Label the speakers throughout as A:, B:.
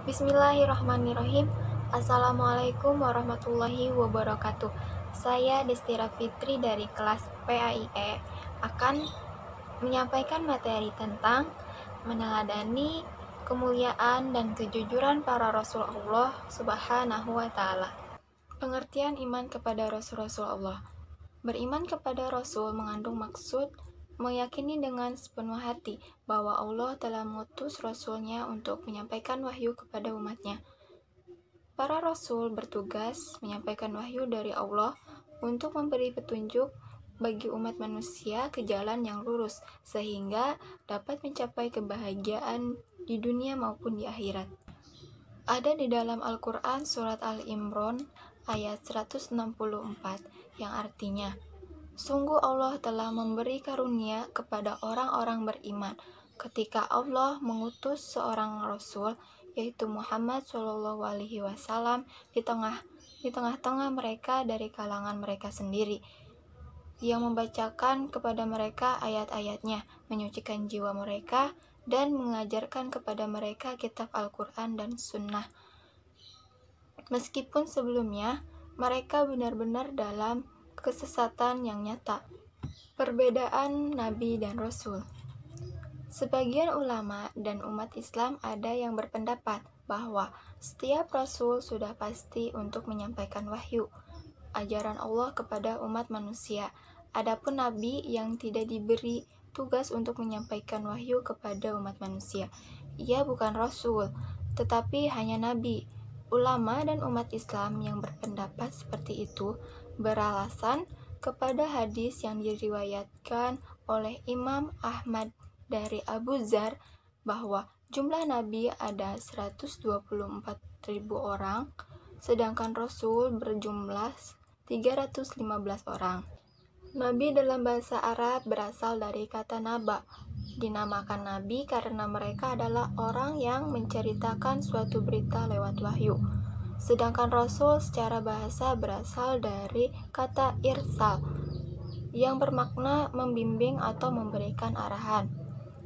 A: Bismillahirrahmanirrahim. Assalamualaikum warahmatullahi wabarakatuh. Saya Destira Fitri dari kelas PAIE akan menyampaikan materi tentang meneladani kemuliaan dan kejujuran para Rasul Allah Subhanahu wa Ta'ala. Pengertian iman kepada Rasul-Rasul Allah. Beriman kepada Rasul mengandung maksud meyakini dengan sepenuh hati bahwa Allah telah mengutus Rasul-Nya untuk menyampaikan wahyu kepada umatnya. Para Rasul bertugas menyampaikan wahyu dari Allah untuk memberi petunjuk bagi umat manusia ke jalan yang lurus, sehingga dapat mencapai kebahagiaan di dunia maupun di akhirat. Ada di dalam Al-Quran surat Al-Imran ayat 164 yang artinya, sungguh Allah telah memberi karunia kepada orang-orang beriman ketika Allah mengutus seorang Rasul, yaitu Muhammad SAW di tengah-tengah mereka dari kalangan mereka sendiri, yang membacakan kepada mereka ayat-ayatnya, menyucikan jiwa mereka, dan mengajarkan kepada mereka kitab Al-Quran dan Sunnah. Meskipun sebelumnya mereka benar-benar dalam kesesatan yang nyata. Perbedaan Nabi dan Rasul. Sebagian ulama dan umat Islam ada yang berpendapat bahwa setiap Rasul sudah pasti untuk menyampaikan wahyu, ajaran Allah kepada umat manusia. Adapun Nabi yang tidak diberi tugas untuk menyampaikan wahyu kepada umat manusia, ia bukan Rasul, tetapi hanya Nabi. Ulama dan umat Islam yang berpendapat seperti itu beralasan kepada hadis yang diriwayatkan oleh Imam Ahmad dari Abu Dzar bahwa jumlah Nabi ada 124.000 orang, sedangkan Rasul berjumlah 315 orang. Nabi dalam bahasa Arab berasal dari kata naba. Dinamakan Nabi karena mereka adalah orang yang menceritakan suatu berita lewat wahyu. Sedangkan Rasul secara bahasa berasal dari kata irsal, yang bermakna membimbing atau memberikan arahan.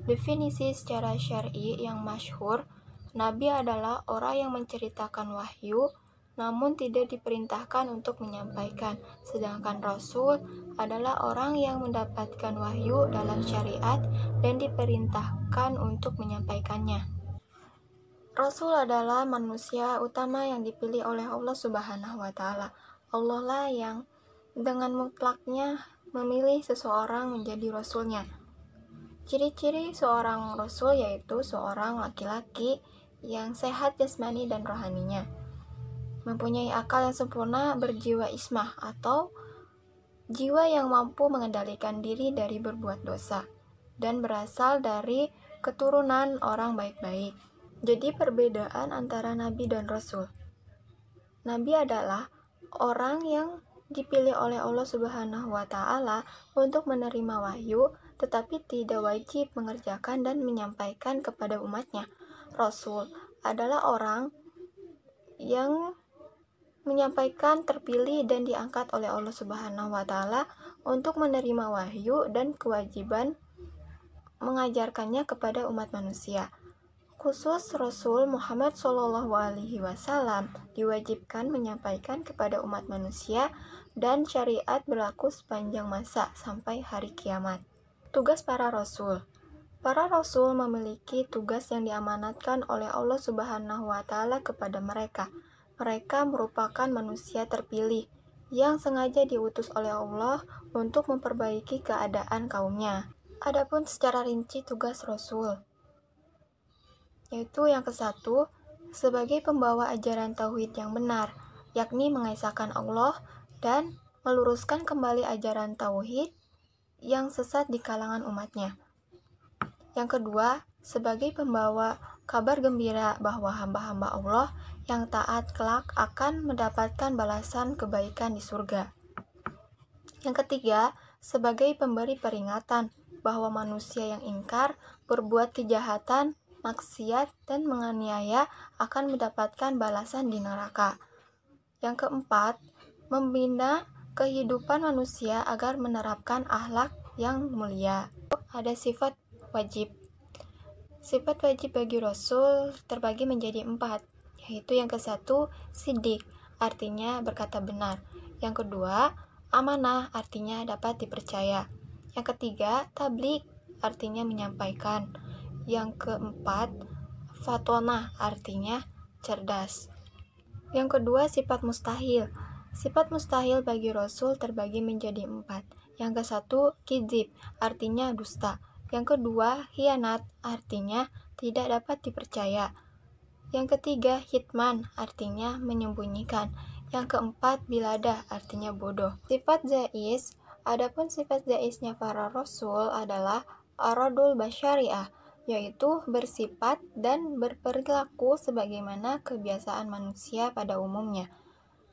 A: Definisi secara syar'i yang masyhur, Nabi adalah orang yang menceritakan wahyu, namun tidak diperintahkan untuk menyampaikan. Sedangkan Rasul adalah orang yang mendapatkan wahyu dalam syariat dan diperintahkan untuk menyampaikannya. Rasul adalah manusia utama yang dipilih oleh Allah Subhanahu wa Ta'ala. Allah lah yang dengan mutlaknya memilih seseorang menjadi Rasul-Nya. Ciri-ciri seorang Rasul yaitu seorang laki-laki yang sehat jasmani dan rohaninya, mempunyai akal yang sempurna, berjiwa ismah atau jiwa yang mampu mengendalikan diri dari berbuat dosa, dan berasal dari keturunan orang baik-baik. Jadi perbedaan antara Nabi dan Rasul. Nabi adalah orang yang dipilih oleh Allah Subhanahu wa Ta'ala untuk menerima wahyu, tetapi tidak wajib mengerjakan dan menyampaikan kepada umatnya. Rasul adalah orang yang menyampaikan, terpilih dan diangkat oleh Allah Subhanahu wa Ta'ala untuk menerima wahyu dan kewajiban mengajarkannya kepada umat manusia. Khusus Rasul Muhammad SAW diwajibkan menyampaikan kepada umat manusia dan syariat berlaku sepanjang masa sampai hari kiamat. Tugas para Rasul. Para Rasul memiliki tugas yang diamanatkan oleh Allah Subhanahu wa Ta'ala kepada mereka. Mereka merupakan manusia terpilih yang sengaja diutus oleh Allah untuk memperbaiki keadaan kaumnya. Adapun secara rinci tugas Rasul, yaitu yang ke-1, sebagai pembawa ajaran tauhid yang benar, yakni mengesahkan Allah dan meluruskan kembali ajaran tauhid yang sesat di kalangan umatnya. Yang kedua, sebagai pembawa kabar gembira bahwa hamba-hamba Allah yang taat kelak akan mendapatkan balasan kebaikan di surga. Yang ketiga, sebagai pemberi peringatan bahwa manusia yang ingkar, berbuat kejahatan, maksiat, dan menganiaya akan mendapatkan balasan di neraka. Yang keempat, membina kehidupan manusia agar menerapkan akhlak yang mulia. Ada sifat wajib. Sifat wajib bagi Rasul terbagi menjadi 4, yaitu yang ke-1, siddiq, artinya berkata benar. Yang kedua, amanah, artinya dapat dipercaya. Yang ketiga, tabligh, artinya menyampaikan. Yang keempat, fatonah, artinya cerdas. Yang kedua, sifat mustahil. Sifat mustahil bagi Rasul terbagi menjadi 4. Yang ke-1, kidzib, artinya dusta. Yang kedua, khianat, artinya tidak dapat dipercaya. Yang ketiga, hitman, artinya menyembunyikan. Yang keempat, biladah, artinya bodoh. Sifat zais, adapun sifat zaisnya para rasul adalah aradul basyariah, yaitu bersifat dan berperilaku sebagaimana kebiasaan manusia pada umumnya,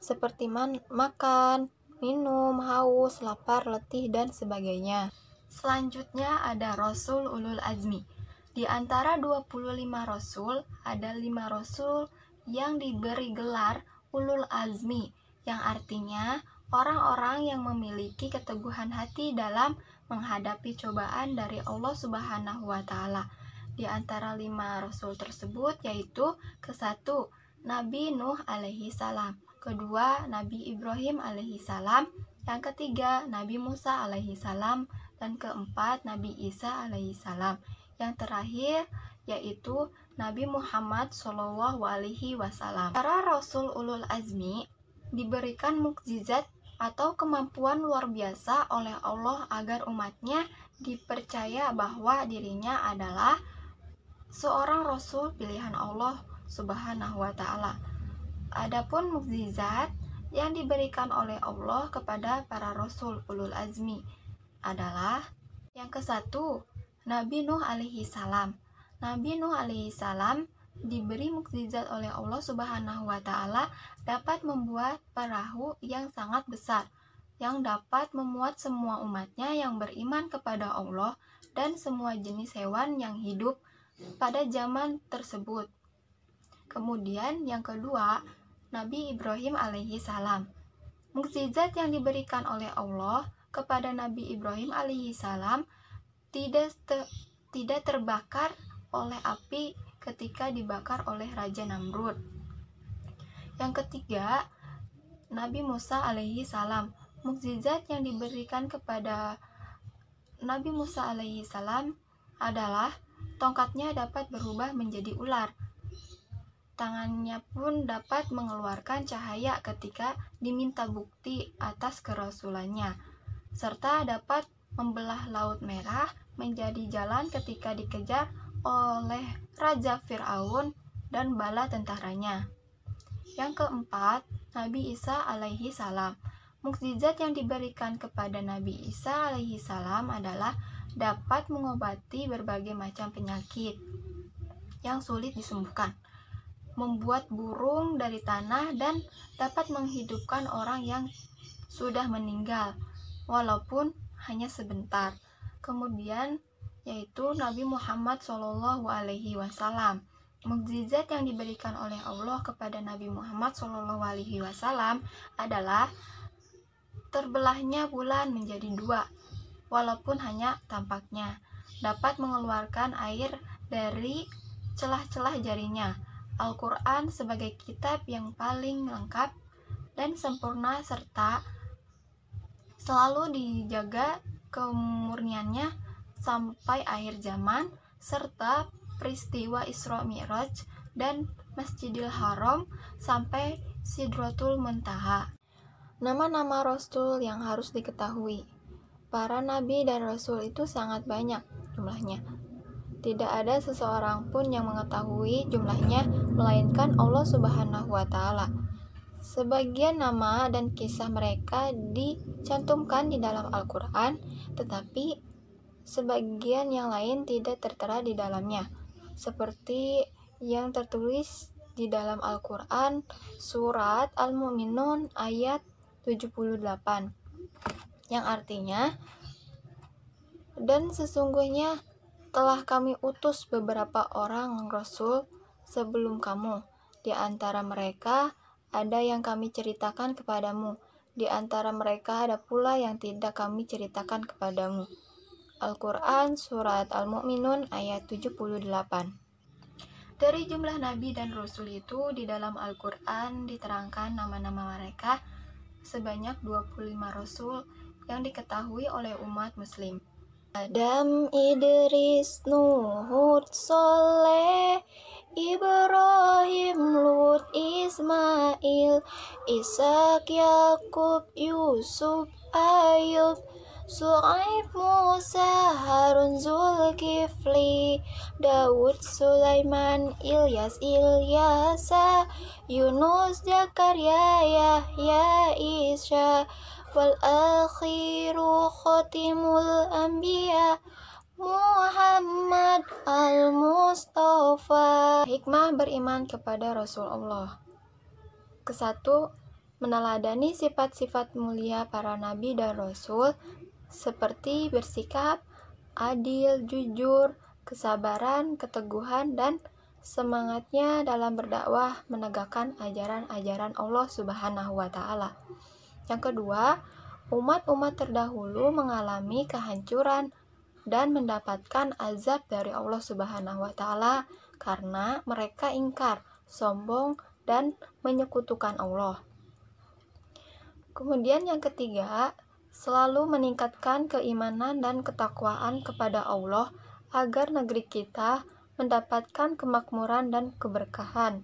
A: seperti makan, minum, haus, lapar, letih, dan sebagainya. Selanjutnya ada Rasul Ulul Azmi. Di antara 25 Rasul, ada 5 Rasul yang diberi gelar Ulul Azmi, yang artinya orang-orang yang memiliki keteguhan hati dalam menghadapi cobaan dari Allah Subhanahu wa Ta'ala. Di antara 5 Rasul tersebut yaitu ke-1, Nabi Nuh alaihi salam, kedua, Nabi Ibrahim alaihi salam, yang ketiga, Nabi Musa alaihi salam, dan keempat, Nabi Isa alaihi salam. Yang terakhir yaitu Nabi Muhammad Shallallahu alaihi wasallam. Para Rasul Ulul Azmi diberikan mukjizat atau kemampuan luar biasa oleh Allah agar umatnya dipercaya bahwa dirinya adalah seorang Rasul pilihan Allah Subhanahu wa Ta'ala. Adapun mukjizat yang diberikan oleh Allah kepada para Rasul Ulul Azmi adalah yang ke-1, Nabi Nuh alaihi salam. Nabi Nuh alaihi salam diberi mukjizat oleh Allah Subhanahu wa Ta'ala dapat membuat perahu yang sangat besar yang dapat memuat semua umatnya yang beriman kepada Allah dan semua jenis hewan yang hidup pada zaman tersebut. Kemudian yang kedua, Nabi Ibrahim alaihi salam. Mukjizat yang diberikan oleh Allah kepada Nabi Ibrahim alaihi salam tidak terbakar oleh api ketika dibakar oleh Raja Namrud. Yang ketiga, Nabi Musa alaihi salam. Mukjizat yang diberikan kepada Nabi Musa alaihi salam adalah tongkatnya dapat berubah menjadi ular. Tangannya pun dapat mengeluarkan cahaya ketika diminta bukti atas kerasulannya, serta dapat membelah Laut Merah menjadi jalan ketika dikejar oleh Raja Fir'aun dan bala tentaranya. Yang keempat, Nabi Isa alaihi salam. Mukjizat yang diberikan kepada Nabi Isa alaihi salam adalah dapat mengobati berbagai macam penyakit yang sulit disembuhkan, membuat burung dari tanah, dan dapat menghidupkan orang yang sudah meninggal walaupun hanya sebentar. Kemudian yaitu Nabi Muhammad Shallallahu alaihi wasallam. Mukjizat yang diberikan oleh Allah kepada Nabi Muhammad Shallallahu alaihi wasallam adalah terbelahnya bulan menjadi 2 walaupun hanya tampaknya, dapat mengeluarkan air dari celah-celah jarinya. Al-Quran sebagai kitab yang paling lengkap dan sempurna serta selalu dijaga kemurniannya sampai akhir zaman, serta peristiwa Isra Mi'raj dan Masjidil Haram sampai Sidratul Muntaha. Nama-nama Rasul yang harus diketahui. Para nabi dan rasul itu sangat banyak jumlahnya. Tidak ada seseorang pun yang mengetahui jumlahnya melainkan Allah Subhanahu wa Ta'ala. Sebagian nama dan kisah mereka dicantumkan di dalam Al-Quran, tetapi sebagian yang lain tidak tertera di dalamnya, seperti yang tertulis di dalam Al-Quran surat Al-Mu'minun ayat 78, yang artinya, dan sesungguhnya telah kami utus beberapa orang Rasul sebelum kamu. Di antara mereka ada yang kami ceritakan kepadamu. Di antara mereka ada pula yang tidak kami ceritakan kepadamu. Al-Quran Surat Al-Mu'minun ayat 78. Dari jumlah nabi dan rasul itu di dalam Al-Quran diterangkan nama-nama mereka sebanyak 25 rasul yang diketahui oleh umat muslim. Adam, Idris, Nuh, Hud, Soleh, Ibrahim, Lut, Ismail, Ishak, Yakub, Yusuf, Ayub, Su'aib, Musa, Harun, Zulkifli, Daud, Sulaiman, Ilyas, Ilyasa, Yunus, Zakaria, Yahya, Isya, wal akhiru khotimul anbiya Muhammad al-Mustafa. Hikmah beriman kepada Rasulullah. Kesatu, meneladani sifat-sifat mulia para nabi dan rasul seperti bersikap adil, jujur, kesabaran, keteguhan, dan semangatnya dalam berdakwah menegakkan ajaran-ajaran Allah Subhanahu wa Ta'ala. Yang kedua, umat-umat terdahulu mengalami kehancuran dan mendapatkan azab dari Allah Subhanahu wa Ta'ala karena mereka ingkar, sombong, dan menyekutukan Allah. Kemudian yang ketiga, selalu meningkatkan keimanan dan ketakwaan kepada Allah agar negeri kita mendapatkan kemakmuran dan keberkahan.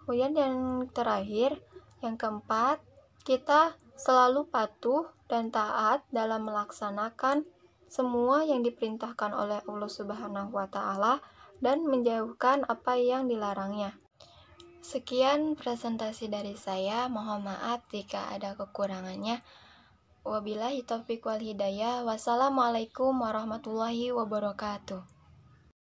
A: Kemudian yang terakhir, yang keempat, kita selalu patuh dan taat dalam melaksanakan semua yang diperintahkan oleh Allah Subhanahu wa Ta'ala dan menjauhkan apa yang dilarangnya. Sekian presentasi dari saya, mohon maaf jika ada kekurangannya. Wabillahi taufiq wal hidayah. Wassalamualaikum warahmatullahi wabarakatuh.